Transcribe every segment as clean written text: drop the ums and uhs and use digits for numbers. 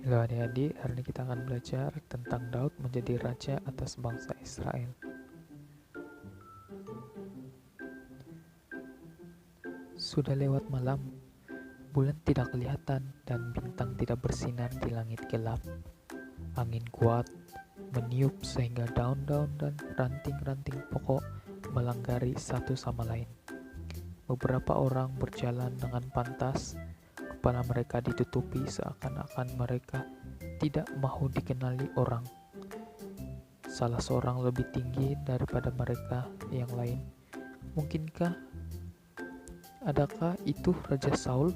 Halo adik-adik, hari ini kita akan belajar tentang Daud menjadi raja atas bangsa Israel. Sudah lewat malam, bulan tidak kelihatan dan bintang tidak bersinar di langit gelap. Angin kuat meniup sehingga daun-daun dan ranting-ranting pokok melanggari satu sama lain. Beberapa orang berjalan dengan pantas, kepala mereka ditutupi seakan-akan mereka tidak mau dikenali orang. Salah seorang lebih tinggi daripada mereka yang lain. Mungkinkah, adakah itu Raja Saul?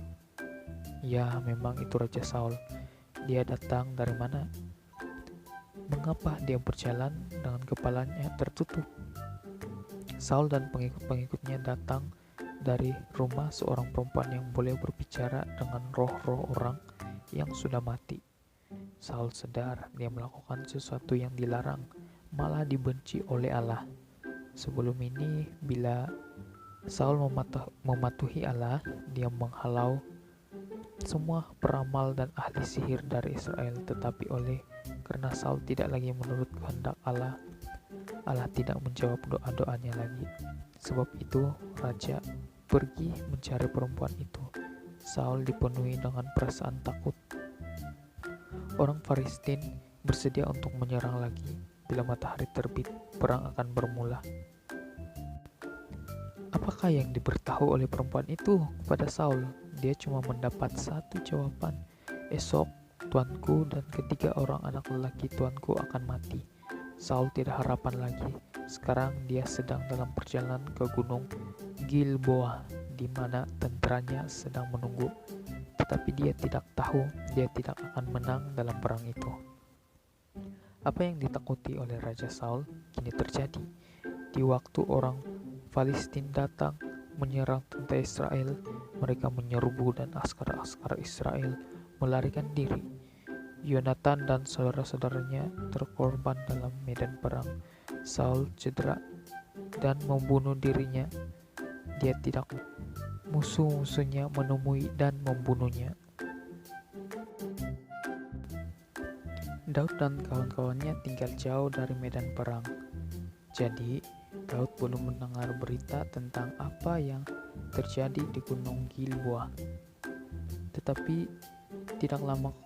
Ya, memang itu Raja Saul. Dia datang dari mana? Mengapa dia berjalan dengan kepalanya tertutup? Saul dan pengikut-pengikutnya datang dari rumah seorang perempuan yang boleh berbicara dengan roh-roh orang yang sudah mati. Saul sadar dia melakukan sesuatu yang dilarang, malah dibenci oleh Allah. Sebelum ini, bila Saul mematuhi Allah, dia menghalau semua peramal dan ahli sihir dari Israel. Tetapi karena Saul tidak lagi menurut kehendak Allah, Allah tidak menjawab doa-doanya lagi. Sebab itu, raja pergi mencari perempuan itu. Saul dipenuhi dengan perasaan takut. Orang Filistin bersedia untuk menyerang lagi. Bila matahari terbit, perang akan bermula. Apakah yang diberitahu oleh perempuan itu kepada Saul? Dia cuma mendapat satu jawaban. Esok, tuanku dan ketiga orang anak lelaki tuanku akan mati. Saul tidak harapan lagi. Sekarang dia sedang dalam perjalanan ke gunung Gilboa, di mana tentaranya sedang menunggu. Tetapi dia tidak tahu dia tidak akan menang dalam perang itu. Apa yang ditakuti oleh Raja Saul kini terjadi. Di waktu orang Filistin datang menyerang tentara Israel, mereka menyerbu dan askar-askar Israel melarikan diri. Yonatan dan saudara-saudaranya terkorban dalam medan perang. Saul cedera dan membunuh dirinya. Dia tidak musuh-musuhnya menemui dan membunuhnya. Daud dan kawan-kawannya tinggal jauh dari medan perang. Jadi, Daud belum mendengar berita tentang apa yang terjadi di Gunung Gilboa. Tetapi tidak lama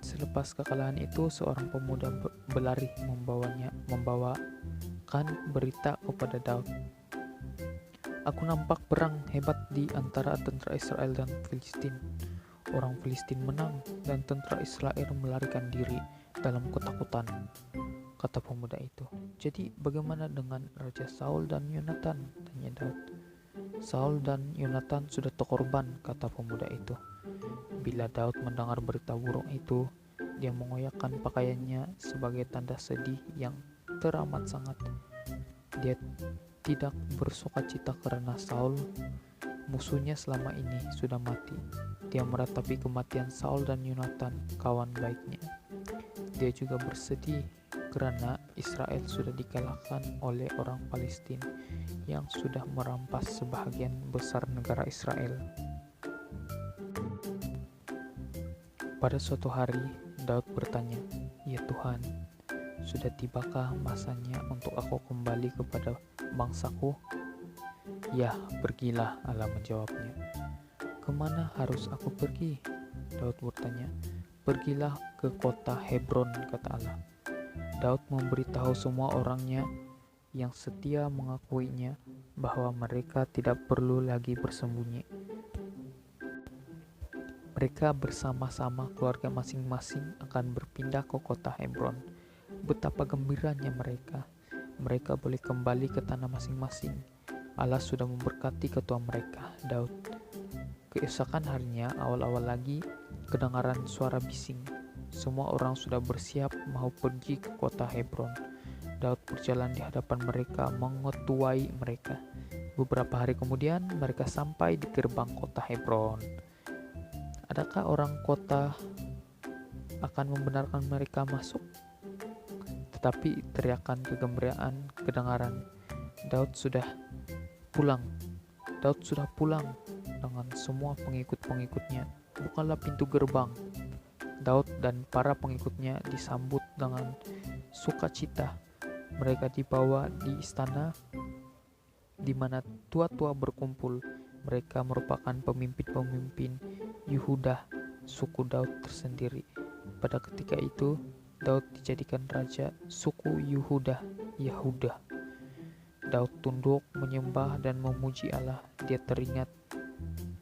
selepas kekalahan itu, seorang pemuda berlari membawakan berita kepada Daud. Aku nampak perang hebat di antara tentara Israel dan Filistin. Orang Filistin menang dan tentara Israel melarikan diri dalam ketakutan, kata pemuda itu. Jadi bagaimana dengan Raja Saul dan Yonatan? Tanya Daud. Saul dan Yonatan sudah terkorban, kata pemuda itu. Bila Daud mendengar berita buruk itu, dia mengoyakkan pakaiannya sebagai tanda sedih yang teramat sangat. Dia tidak bersukacita karena Saul, musuhnya selama ini, sudah mati. Dia meratapi kematian Saul dan Yonatan, kawan baiknya. Dia juga bersedih karena Israel sudah dikalahkan oleh orang Palestina yang sudah merampas sebahagian besar negara Israel. Pada suatu hari, Daud bertanya, "Ya Tuhan, sudah tibakah masanya untuk aku kembali kepada bangsaku?" "Ya, pergilah," Allah menjawabnya. "Kemana harus aku pergi?" Daud bertanya. "Pergilah ke kota Hebron," kata Allah. Daud memberitahu semua orangnya yang setia mengakuinya bahwa mereka tidak perlu lagi bersembunyi. Mereka bersama-sama keluarga masing-masing akan berpindah ke kota Hebron. Betapa gembiranya mereka. Mereka boleh kembali ke tanah masing-masing. Allah sudah memberkati ketua mereka, Daud. Keesokan harinya, awal-awal lagi, kedengaran suara bising. Semua orang sudah bersiap mau pergi ke kota Hebron. Daud berjalan di hadapan mereka, mengetuai mereka. Beberapa hari kemudian, mereka sampai di gerbang kota Hebron. Adakah orang kota akan membenarkan mereka masuk? Tetapi teriakan kegembiraan kedengaran. Daud sudah pulang dengan semua pengikut-pengikutnya. "Bukalah pintu gerbang," Daud dan para pengikutnya disambut dengan sukacita. Mereka dibawa di istana di mana tua-tua berkumpul. Mereka merupakan pemimpin-pemimpin Yehuda, suku Daud tersendiri. Pada ketika itu, Daud dijadikan raja suku Yehuda. Daud tunduk, menyembah dan memuji Allah. Dia teringat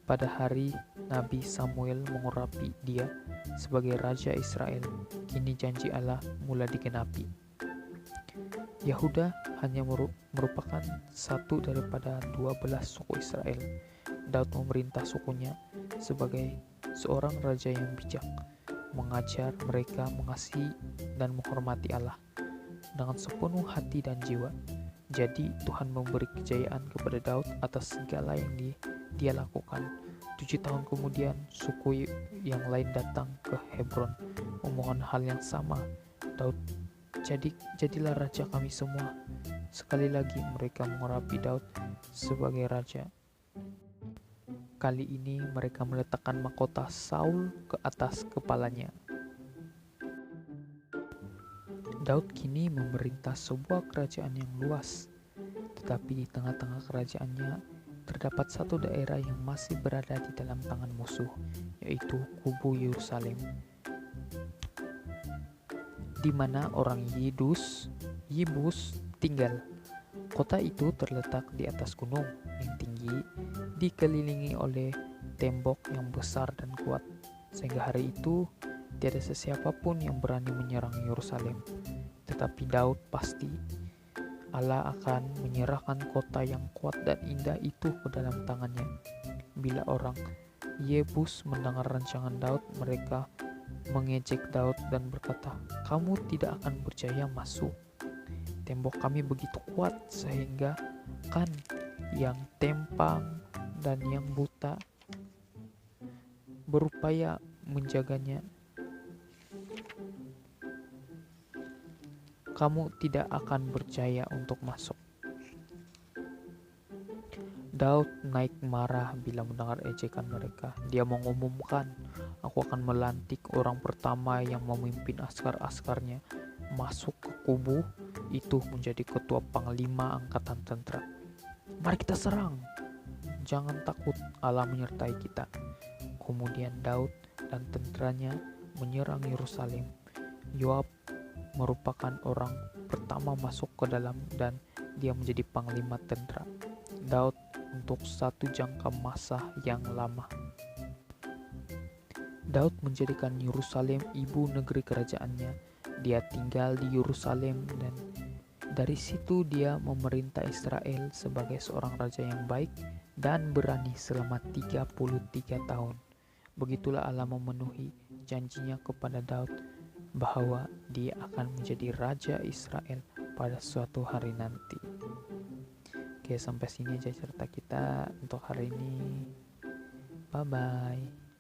pada hari Nabi Samuel mengurapi dia sebagai raja Israel. Kini janji Allah mulai digenapi. Yehuda hanya merupakan satu daripada 12 suku Israel. Daud memerintah sukunya sebagai seorang raja yang bijak, mengajar mereka mengasihi dan menghormati Allah dengan sepenuh hati dan jiwa. Jadi Tuhan memberi kejayaan kepada Daud atas segala yang dia lakukan. 7 tahun kemudian suku yang lain datang ke Hebron memohon hal yang sama. Daud, jadilah raja kami semua. Sekali lagi mereka mengurapi Daud sebagai raja. Kali ini mereka meletakkan mahkota Saul ke atas kepalanya. Daud kini memerintah sebuah kerajaan yang luas, tetapi di tengah-tengah kerajaannya terdapat satu daerah yang masih berada di dalam tangan musuh, yaitu kubu Yerusalem, di mana orang Yebus tinggal. Kota itu terletak di atas gunung yang tinggi, dikelilingi oleh tembok yang besar dan kuat, sehingga hari itu tiada sesiapa pun yang berani menyerang Yerusalem. Tetapi Daud pasti Allah akan menyerahkan kota yang kuat dan indah itu ke dalam tangannya. Bila orang Yebus mendengar rancangan Daud, mereka mengejek Daud dan berkata, "Kamu tidak akan berjaya masuk. Tembok kami begitu kuat sehingga kan yang tempang dan yang buta berupaya menjaganya. Kamu tidak akan berjaya untuk masuk." Daud naik marah bila mendengar ejekan mereka. Dia mengumumkan, "Aku akan melantik orang pertama yang memimpin askar-askarnya masuk ke kubu itu menjadi ketua panglima angkatan tentara. Mari kita serang. Jangan takut, Allah menyertai kita." Kemudian Daud dan tentaranya menyerang Yerusalem. Yoab merupakan orang pertama masuk ke dalam dan dia menjadi panglima tentara Daud untuk satu jangka masa yang lama. Daud menjadikan Yerusalem ibu negeri kerajaannya. Dia tinggal di Yerusalem dan dari situ dia memerintah Israel sebagai seorang raja yang baik dan berani selama 33 tahun. Begitulah Allah memenuhi janjinya kepada Daud bahwa dia akan menjadi raja Israel pada suatu hari nanti. Oke, sampai sini aja cerita kita untuk hari ini. Bye bye.